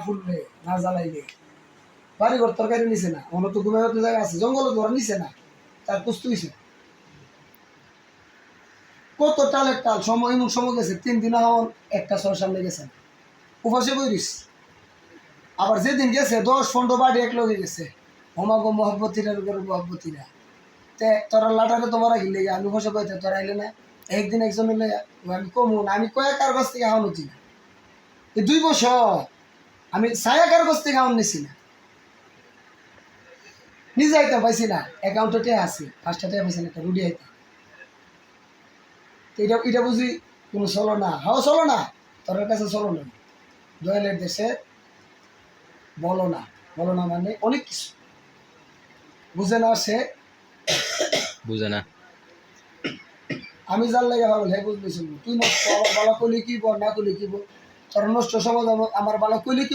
ফুললে না জ্বালাইলে বাড়ি ঘর তরকারি নিছে না, অন্য তো ঘুমাই জায়গা আছে, জঙ্গল ঘর নিছে না, তার কুস্ত হয়েছে কত টালের টাল। সময় এমন সময় গেছে 3 দিন হওয়ার একটা সর সামনে গেছে না, উপাসে বইরিস। আবার যেদিন গেছে 10-15 বাড়ি এক লগে গেছে, হোমাগো মহব্বতীরা মহব্বতীরা তে তোরা লাটারে তোমার গিলে আমি বসে পাইতে তোরা আইলে না। একদিন একজন হলে আমি কমু না, আমি কয়েক কার কাছ থেকে খাওয়ান হচ্ছি না, এই 2 বছর আমি ছায়া কার কাছ থেকে খাওয়ান নিছি না, নিজে আইতাম পাইছি না, অ্যাকাউন্টে টেয়া আছে 5টা টাকা পাইছি না, একটা রুডি আইতাম। এটা এটা বুঝি কোনো চলো না, হাও চলো না, তোর কাছে চলো না। দয়ালের দেশে বলো না, বলো না মানে অনেক কিছু বুঝে না সে, বুঝে না। আমি যার লাগে ভাবল হ্যাঁ বুঝতে তুই নষ্ট আমার বালা কইলে কি বল না কইলে কি বল, তোর নষ্ট সমাজ আমার বালা কইলে কি